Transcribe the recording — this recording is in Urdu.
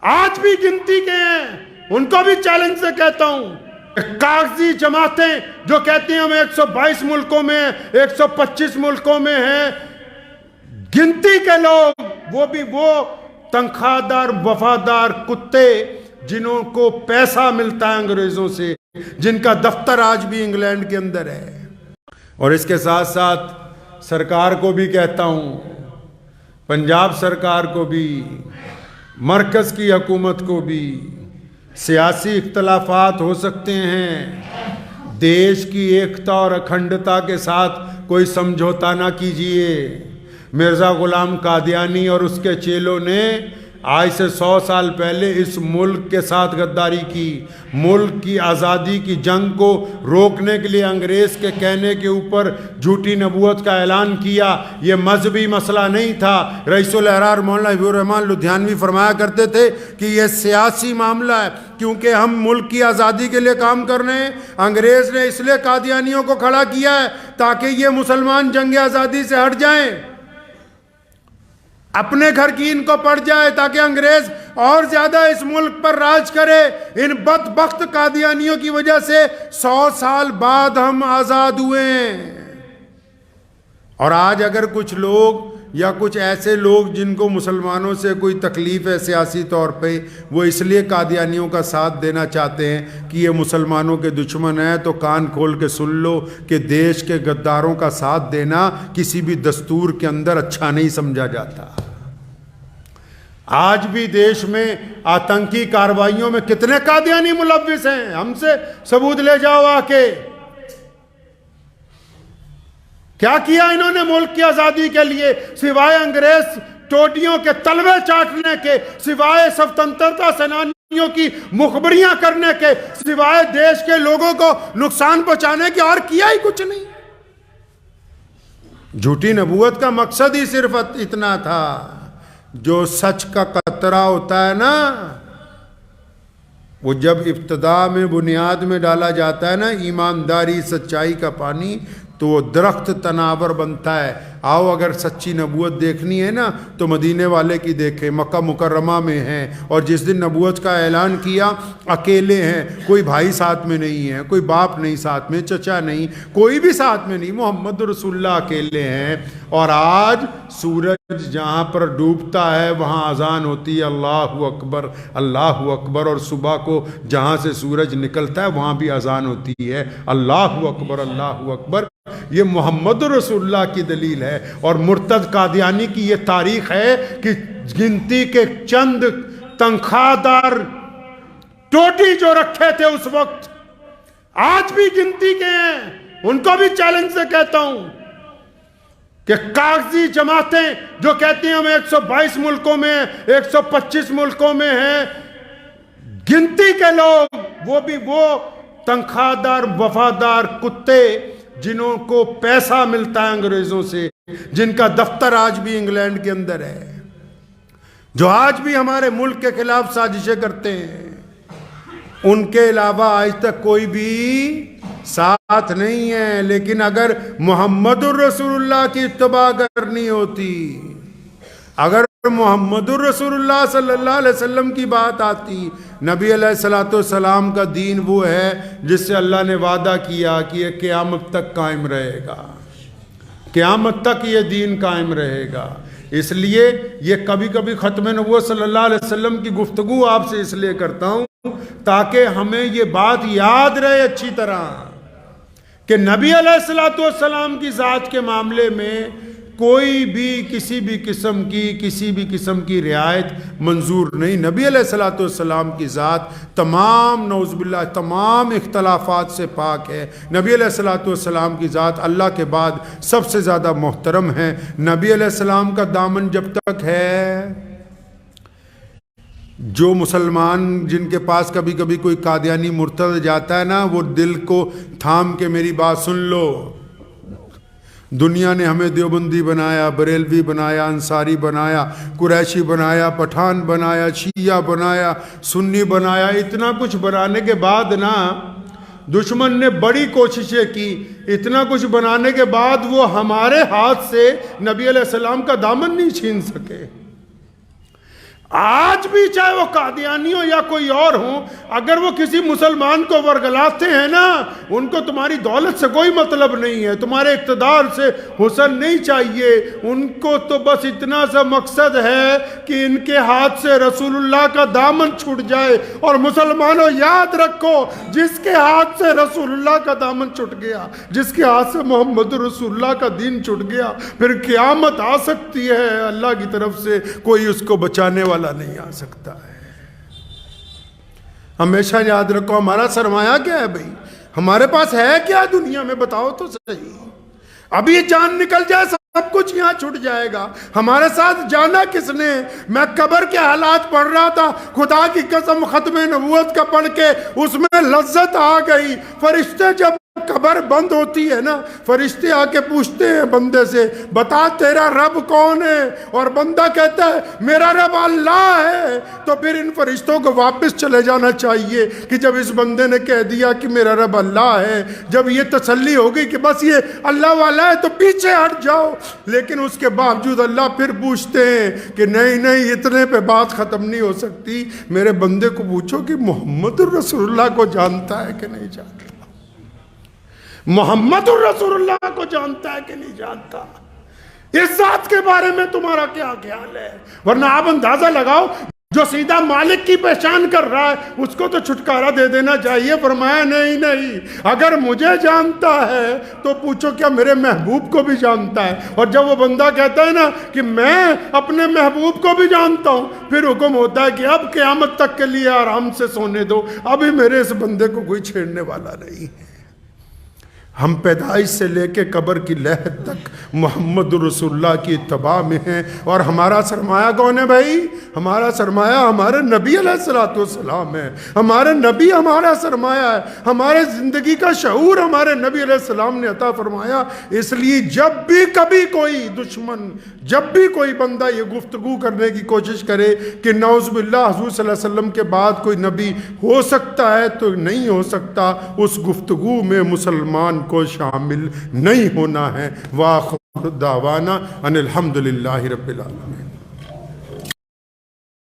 آج بھی گنتی کے ہیں، ان کو بھی چیلنج سے کہتا ہوں، کاغذی جماعتیں جو کہتی ہیں ہم 122 ملکوں میں 125 ملکوں میں ہیں، گنتی کے لوگ، وہ بھی وہ تنخواہ دار وفادار کتے جنہوں کو پیسہ ملتا ہے انگریزوں سے، جن کا دفتر آج بھی انگلینڈ کے اندر ہے۔ اور اس کے ساتھ ساتھ سرکار کو بھی کہتا ہوں، پنجاب سرکار کو بھی، مرکز کی حکومت کو بھی، سیاسی اختلافات ہو سکتے ہیں، دیش کی ایکتا اور اکھنڈتا کے ساتھ کوئی سمجھوتا نہ کیجیے۔ مرزا غلام قادیانی اور اس کے چیلوں نے آج سے 100 سال پہلے اس ملک کے ساتھ غداری کی، ملک کی آزادی کی جنگ کو روکنے کے لیے انگریز کے کہنے کے اوپر جھوٹی نبوت کا اعلان کیا۔ یہ مذہبی مسئلہ نہیں تھا۔ رئیس الاحرار مولانا حبیب الرحمن لدھیانوی فرمایا کرتے تھے کہ یہ سیاسی معاملہ ہے، کیونکہ ہم ملک کی آزادی کے لیے کام کر رہے ہیں۔ انگریز نے اس لیے قادیانیوں کو کھڑا کیا ہے تاکہ یہ مسلمان جنگ آزادی سے ہٹ جائیں، اپنے گھر کی ان کو پڑ جائے، تاکہ انگریز اور زیادہ اس ملک پر راج کرے۔ ان بدبخت قادیانیوں کی وجہ سے 100 سال بعد ہم آزاد ہوئے ہیں۔ اور آج اگر کچھ لوگ یا کچھ ایسے لوگ جن کو مسلمانوں سے کوئی تکلیف ہے سیاسی طور پہ، وہ اس لیے قادیانیوں کا ساتھ دینا چاہتے ہیں کہ یہ مسلمانوں کے دشمن ہیں، تو کان کھول کے سن لو کہ دیش کے غداروں کا ساتھ دینا کسی بھی دستور کے اندر اچھا نہیں سمجھا جاتا۔ آج بھی دیش میں آتنکی کارروائیوں میں کتنے قادیانی ملوث ہیں، ہم سے ثبوت لے جاؤ آ کے۔ کیا کیا انہوں نے ملک کی آزادی کے لیے، سوائے انگریز ٹوٹیوں کے تلوے چاٹنے کے، سوائے سوتنترتا سینانیوں کی مخبریاں کرنے کے، سوائے دیش کے لوگوں کو نقصان پہنچانے کے، اور کیا ہی کچھ نہیں۔ جھوٹی نبوت کا مقصد ہی صرف اتنا تھا، جو سچ کا قطرہ ہوتا ہے نا، وہ جب ابتدا میں بنیاد میں ڈالا جاتا ہے نا، ایمانداری سچائی کا پانی، تو وہ درخت تناور بنتا ہے۔ آؤ اگر سچی نبوت دیکھنی ہے نا تو مدینے والے کی دیکھیں، مکہ مکرمہ میں ہیں، اور جس دن نبوت کا اعلان کیا اکیلے ہیں، کوئی بھائی ساتھ میں نہیں ہے، کوئی باپ نہیں ساتھ میں، چچا نہیں، کوئی بھی ساتھ میں نہیں، محمد رسول اللہ اکیلے ہیں۔ اور آج سورج جہاں پر ڈوبتا ہے وہاں اذان ہوتی ہے اللہ اکبر اللہ اکبر، اور صبح کو جہاں سے سورج نکلتا ہے وہاں بھی اذان ہوتی ہے اللہ اکبر اللہ اکبر۔ یہ محمد رسول اللہ کی دلیل ہے۔ اور مرتد قادیانی کی یہ تاریخ ہے کہ گنتی کے چند تنخواہ دار ٹوٹی جو رکھے تھے اس وقت، آج بھی گنتی کے ہیں، ان کو بھی چیلنج سے کہتا ہوں کہ کاغذی جماعتیں جو کہتی ہیں ہم 122 ملکوں میں 125 ملکوں میں ہیں، گنتی کے لوگ، وہ بھی وہ تنخواہ دار وفادار کتے جنہوں کو پیسہ ملتا ہے انگریزوں سے، جن کا دفتر آج بھی انگلینڈ کے اندر ہے، جو آج بھی ہمارے ملک کے خلاف سازشیں کرتے ہیں، ان کے علاوہ آج تک کوئی بھی ساتھ نہیں ہے۔ لیکن اگر محمد الرسول اللہ کی اتباع کرنی ہوتی، اگر محمد الرسول اللہ صلی اللہ علیہ وسلم کی بات آتی، نبی علیہ السلام کا دین وہ ہے جس سے اللہ نے وعدہ کیا کہ یہ قیامت تک قائم رہے گا، قیامت تک یہ دین قائم رہے گا۔ اس لیے یہ کبھی کبھی ختم نبوت صلی اللہ علیہ وسلم کی گفتگو آپ سے اس لیے کرتا ہوں تاکہ ہمیں یہ بات یاد رہے اچھی طرح کہ نبی علیہ السلام کی ذات کے معاملے میں کوئی بھی کسی بھی قسم کی رعایت منظور نہیں۔ نبی علیہ السلام کی ذات تمام نعوذ باللہ تمام اختلافات سے پاک ہے۔ نبی علیہ السلام کی ذات اللہ کے بعد سب سے زیادہ محترم ہے۔ نبی علیہ السلام کا دامن جب تک ہے، جو مسلمان جن کے پاس کبھی کبھی کوئی قادیانی مرتد جاتا ہے نا، وہ دل کو تھام کے میری بات سن لو، دنیا نے ہمیں دیوبندی بنایا، بریلوی بنایا، انصاری بنایا، قریشی بنایا، پٹھان بنایا، شیعہ بنایا، سنی بنایا، اتنا کچھ بنانے کے بعد نا دشمن نے بڑی کوششیں کی، اتنا کچھ بنانے کے بعد وہ ہمارے ہاتھ سے نبی علیہ السلام کا دامن نہیں چھین سکے۔ آج بھی چاہے وہ قادیانی ہو یا کوئی اور ہو، اگر وہ کسی مسلمان کو ورگلاتے ہیں نا، ان کو تمہاری دولت سے کوئی مطلب نہیں ہے، تمہارے اقتدار سے حسن نہیں چاہیے، ان کو تو بس اتنا سا مقصد ہے کہ ان کے ہاتھ سے رسول اللہ کا دامن چھوٹ جائے۔ اور مسلمانوں یاد رکھو، جس کے ہاتھ سے رسول اللہ کا دامن چھوٹ گیا، جس کے ہاتھ سے محمد رسول اللہ کا دین چھوٹ گیا، پھر قیامت آ سکتی ہے، اللہ کی طرف سے کوئی اس کو بچانے والا نہیں آ سکتا ہے۔ ہمیشہ یاد رکھو، ہمارا سرمایہ کیا ہے بھائی؟ ہمارے پاس ہے کیا دنیا میں؟ بتاؤ تو صحیح۔ ابھی جان نکل جائے سب کچھ یہاں چھوٹ جائے گا۔ ہمارے ساتھ جانا کس نے؟ میں قبر کے حالات پڑھ رہا تھا، خدا کی قسم ختم نبوت کا پڑھ کے اس میں لذت آ گئی۔ فرشتے جب قبر بند ہوتی ہے نا، فرشتے آ کے پوچھتے ہیں بندے سے، بتا تیرا رب کون ہے؟ اور بندہ کہتا ہے میرا رب اللہ ہے۔ تو پھر ان فرشتوں کو واپس چلے جانا چاہیے کہ جب اس بندے نے کہہ دیا کہ میرا رب اللہ ہے، جب یہ تسلی ہو گئی کہ بس یہ اللہ والا ہے، تو پیچھے ہٹ جاؤ۔ لیکن اس کے باوجود اللہ پھر پوچھتے ہیں کہ نہیں اتنے پہ بات ختم نہیں ہو سکتی، میرے بندے کو پوچھو کہ محمد الرسول اللہ کو جانتا ہے کہ نہیں جانتا، محمد الرسول اللہ کو جانتا ہے کہ نہیں جانتا، اس ذات کے بارے میں تمہارا کیا خیال ہے؟ ورنہ آپ اندازہ لگاؤ، جو سیدھا مالک کی پہچان کر رہا ہے اس کو تو چھٹکارا دے دینا چاہیے۔ فرمایا نہیں، اگر مجھے جانتا ہے تو پوچھو کیا میرے محبوب کو بھی جانتا ہے؟ اور جب وہ بندہ کہتا ہے نا کہ میں اپنے محبوب کو بھی جانتا ہوں، پھر حکم ہوتا ہے کہ اب قیامت تک کے لیے آرام سے سونے دو، ابھی میرے اس بندے کو کوئی چھیڑنے والا نہیں ہے۔ ہم پیدائش سے لے کے قبر کی لحد تک محمد رسول اللہ کی اتباع میں ہیں۔ اور ہمارا سرمایہ کون ہے بھائی؟ ہمارا سرمایہ ہمارے نبی علیہ السلام ہے۔ ہمارے نبی ہمارا سرمایہ ہے، ہمارے زندگی کا شعور ہمارے نبی علیہ السلام نے عطا فرمایا۔ اس لیے جب بھی کبھی کوئی دشمن، جب بھی کوئی بندہ یہ گفتگو کرنے کی کوشش کرے کہ نعوذ باللہ حضور صلی اللہ علیہ وسلم کے بعد کوئی نبی ہو سکتا ہے، تو نہیں ہو سکتا، اس گفتگو میں مسلمان کو شامل نہیں ہونا ہے۔ وآخر دعوانا ان الحمدللہ رب العالمین۔